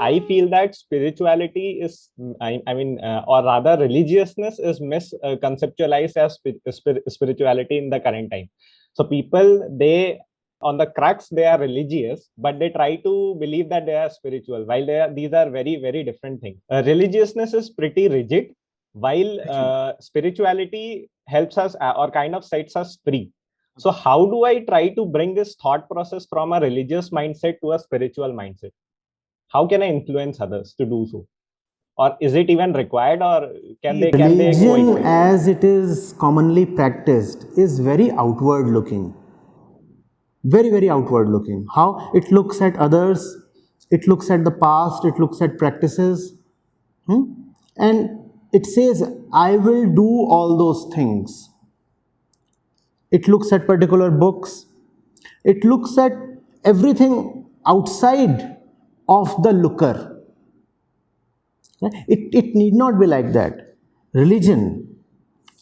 I feel that spirituality is, or rather religiousness is misconceptualized as spirituality in the current time. So people, on the crux, they are religious, but they try to believe that they are spiritual, while these are very, very different things. Religiousness is pretty rigid, while spirituality helps us or kind of sets us free. So how do I try to bring this thought process from a religious mindset to a spiritual mindset? How can I influence others to do so? Or is it even required, or can they religion as it is commonly practiced is very outward looking. Very, very outward looking. How it looks at others, it looks at the past, it looks at practices, and it says, I will do all those things. It looks at particular books. It looks at everything outside of the looker. It need not be like that. Religion,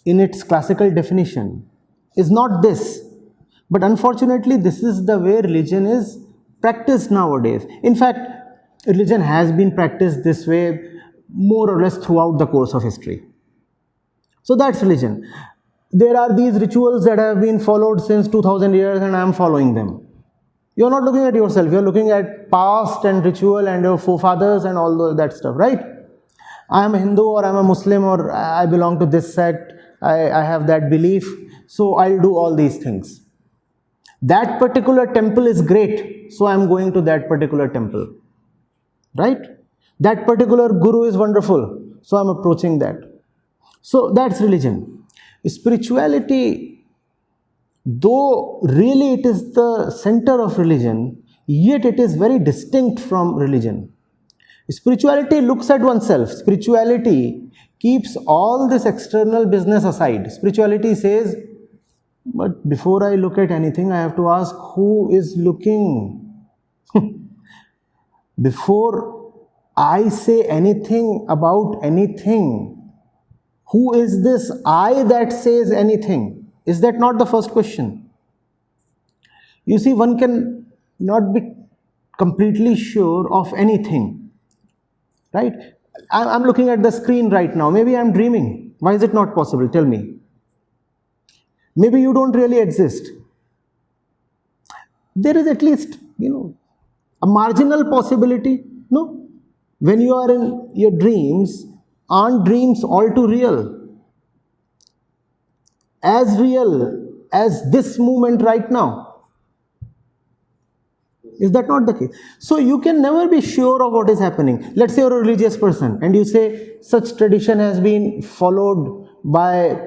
in its classical definition, is not this. But unfortunately, this is the way religion is practiced nowadays. In fact, religion has been practiced this way more or less throughout the course of history. So that's religion. There are these rituals that have been followed since 2000 years and I am following them. You're not looking at yourself, you're looking at past and ritual and your forefathers and all that stuff, right? I am a Hindu or I am a Muslim or I belong to this sect, I have that belief, so I'll do all these things. That particular temple is great, so I am going to that particular temple, right? That particular guru is wonderful, so I am approaching that. So that's religion. Spirituality, though really it is the center of religion, yet it is very distinct from religion. Spirituality looks at oneself. Spirituality keeps all this external business aside. Spirituality says, but before I look at anything, I have to ask, who is looking? Before I say anything about anything, who is this I that says anything? Is that not the first question? You see, one can not be completely sure of anything, right? I'm looking at the screen right now. Maybe I'm dreaming. Why is it not possible? Tell me. Maybe you don't really exist. There is at least, a marginal possibility. No? When you are in your dreams, aren't dreams all too real? As real as this moment right now. Is that not the case? So you can never be sure of what is happening. Let's say you're a religious person and you say, such tradition has been followed by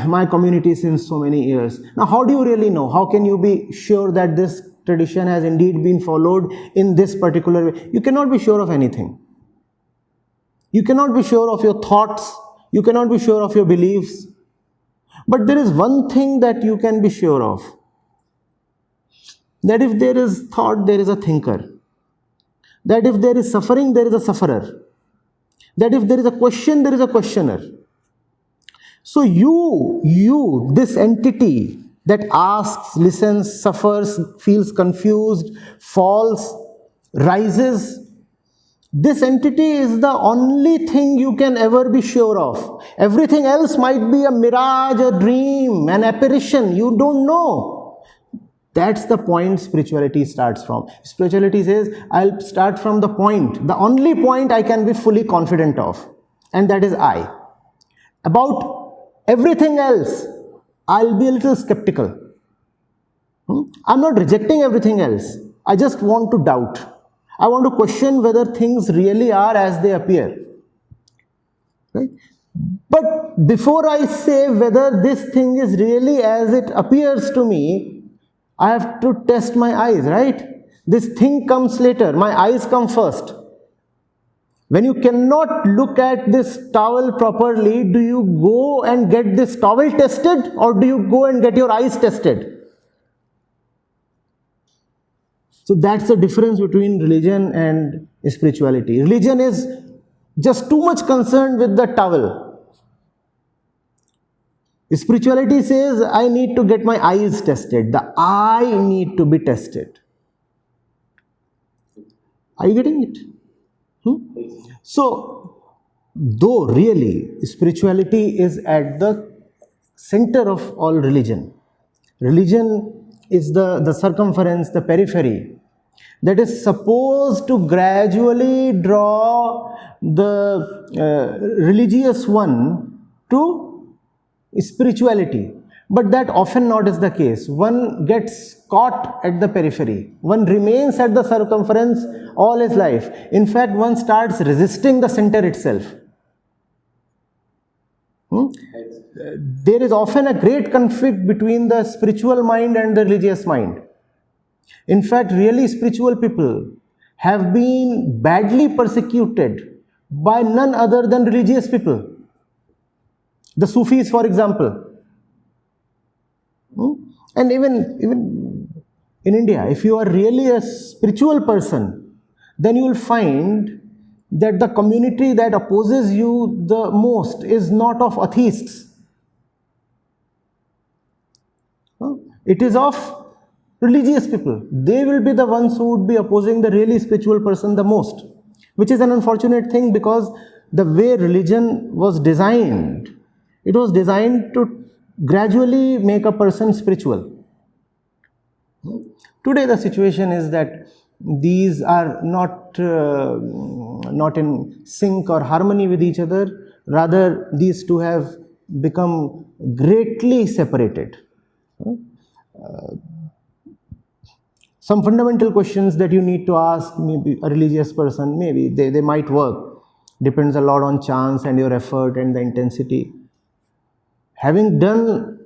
my community since so many years. Now, how do you really know? How can you be sure that this tradition has indeed been followed in this particular way? You cannot be sure of anything. You cannot be sure of your thoughts. You cannot be sure of your beliefs. But there is one thing that you can be sure of. That if there is thought, there is a thinker. That if there is suffering, there is a sufferer. That if there is a question, there is a questioner. So you, this entity that asks, listens, suffers, feels confused, falls, rises, this entity is the only thing you can ever be sure of. Everything else might be a mirage, a dream, an apparition. You don't know. That's the point spirituality starts from. Spirituality says, I'll start from the point, the only point I can be fully confident of, and that is I. About everything else, I'll be a little skeptical. I'm not rejecting everything else. I just want to doubt. I want to question whether things really are as they appear. Right? But before I say whether this thing is really as it appears to me, I have to test my eyes, right? This thing comes later, my eyes come first. When you cannot look at this towel properly, do you go and get this towel tested, or do you go and get your eyes tested? So that's the difference between religion and spirituality. Religion is just too much concerned with the towel. Spirituality says, I need to get my eyes tested. The eye need to be tested. Are you getting it? So, though really spirituality is at the center of all religion, religion is the circumference, the periphery that is supposed to gradually draw the religious one to spirituality. But that often not is the case. One gets caught at the periphery. One remains at the circumference all his life. In fact, one starts resisting the center itself. There is often a great conflict between the spiritual mind and the religious mind. In fact, really spiritual people have been badly persecuted by none other than religious people. The Sufis, for example. And even in India, if you are really a spiritual person, then you will find that the community that opposes you the most is not of atheists. It is of religious people. They will be the ones who would be opposing the really spiritual person the most, which is an unfortunate thing, because the way religion was designed, it was designed to gradually make a person spiritual. Today the situation is that these are not in sync or harmony with each other. Rather, these two have become greatly separated. Some fundamental questions that you need to ask maybe a religious person, maybe they might work. Depends a lot on chance and your effort and the intensity. Having done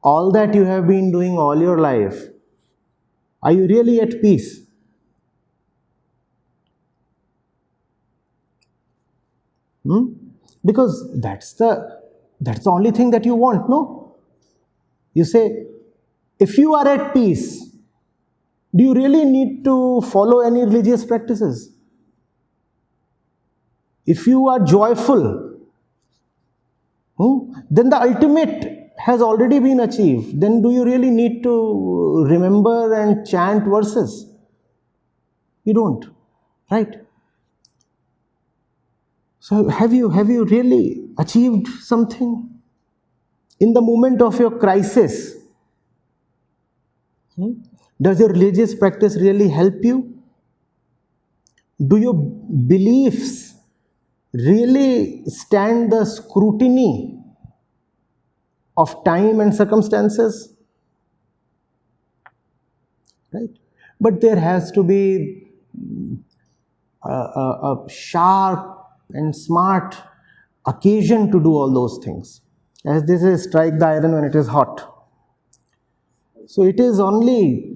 all that you have been doing all your life, are you really at peace? Because that's the only thing that you want, no? You say, if you are at peace, do you really need to follow any religious practices? If you are joyful, then the ultimate has already been achieved. Then do you really need to remember and chant verses? You don't, right? So have you really achieved something? In the moment of your crisis, does your religious practice really help you? Do your beliefs really stand the scrutiny of time and circumstances? Right? But there has to be a sharp and smart occasion to do all those things. As they say, strike the iron when it is hot. So it is only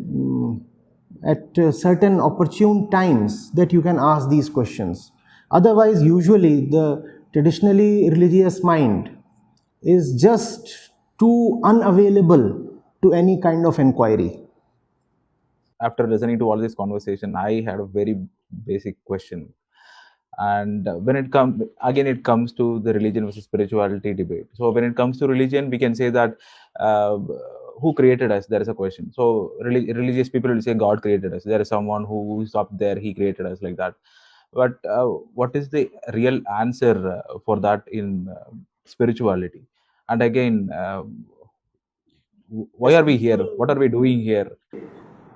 at certain opportune times that you can ask these questions. Otherwise, usually the traditionally religious mind is just too unavailable to any kind of inquiry. After listening to all this conversation, I had a very basic question. And when it comes to the religion versus spirituality debate. So when it comes to religion, we can say that who created us? There is a question. So religious people will say God created us. There is someone who is up there, he created us, like that. But what is the real answer for that in spirituality? And again, why are we here? What are we doing here?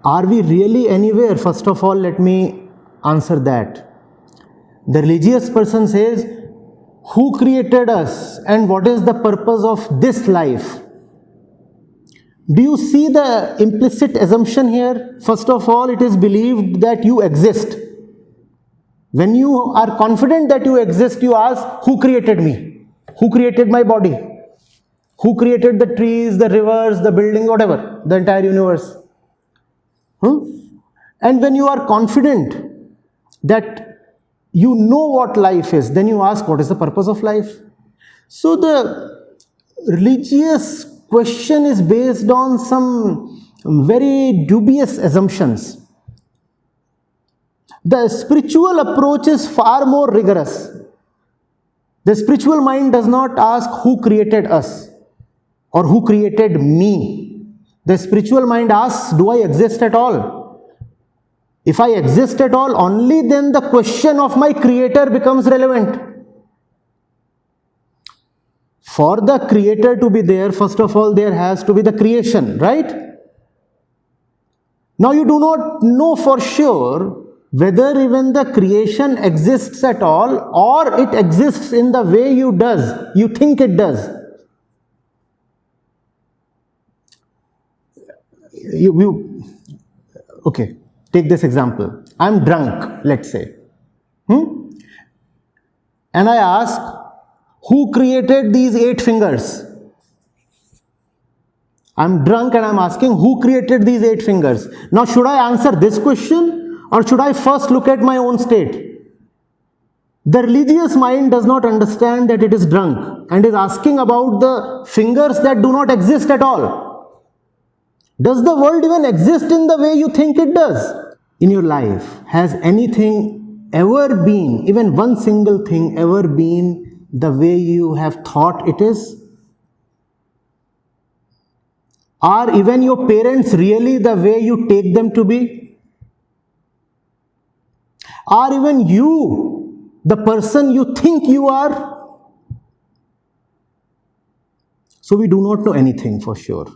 Are we really anywhere? First of all, let me answer that. The religious person says, who created us and what is the purpose of this life? Do you see the implicit assumption here? First of all, it is believed that you exist. When you are confident that you exist, you ask, who created me? Who created my body? Who created the trees, the rivers, the building, whatever, the entire universe? And when you are confident that you know what life is, then you ask, what is the purpose of life? So the religious question is based on some very dubious assumptions. The spiritual approach is far more rigorous. The spiritual mind does not ask who created us or who created me. The spiritual mind asks, do I exist at all? If I exist at all, only then the question of my creator becomes relevant. For the creator to be there, first of all, there has to be the creation, right? Now you do not know for sure whether even the creation exists at all, or it exists in the way you think it does. Okay, take this example. I'm drunk, let's say. And I ask, who created these 8 fingers? I'm drunk and I'm asking, who created these 8 fingers? Now, should I answer this question, or should I first look at my own state? The religious mind does not understand that it is drunk and is asking about the fingers that do not exist at all. Does the world even exist in the way you think it does? In your life, has anything ever been, even one single thing ever been the way you have thought it is? Are even your parents really the way you take them to be? Are even you the person you think you are? So we do not know anything for sure.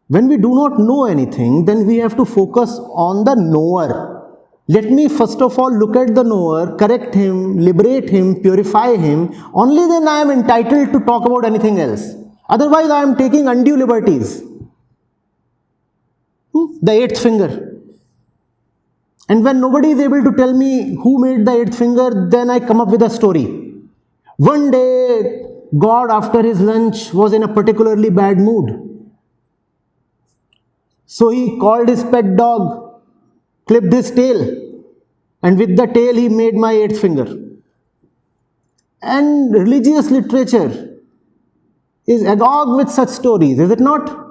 When we do not know anything, then we have to focus on the knower. Let me first of all look at the knower, correct him, liberate him, purify him. Only then I am entitled to talk about anything else. Otherwise, I am taking undue liberties. The 8th finger. And when nobody is able to tell me who made the 8th finger, then I come up with a story. One day, God, after his lunch, was in a particularly bad mood. So he called his pet dog, clipped his tail, and with the tail he made my 8th finger. And religious literature is agog with such stories, is it not?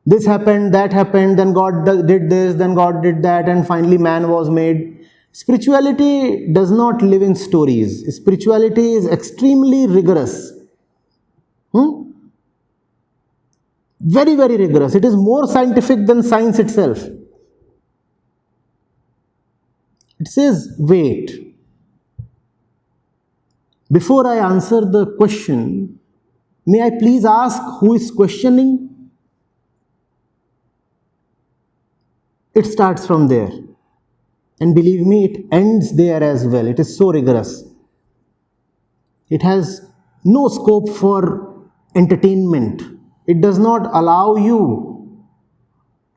This happened, that happened, then God did this, then God did that, and finally man was made. Spirituality does not live in stories. Spirituality is extremely rigorous. Very, very rigorous. It is more scientific than science itself. It says, wait. Before I answer the question, may I please ask who is questioning? It starts from there. And believe me, it ends there as well. It is so rigorous. It has no scope for entertainment. It does not allow you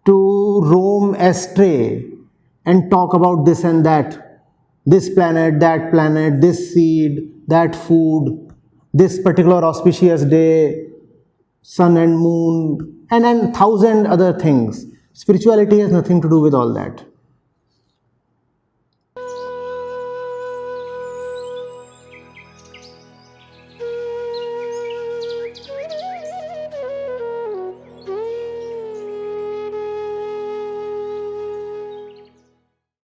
to roam astray and talk about this and that. This planet, this seed, that food, this particular auspicious day, sun and moon, and 1,000 other things. Spirituality has nothing to do with all that.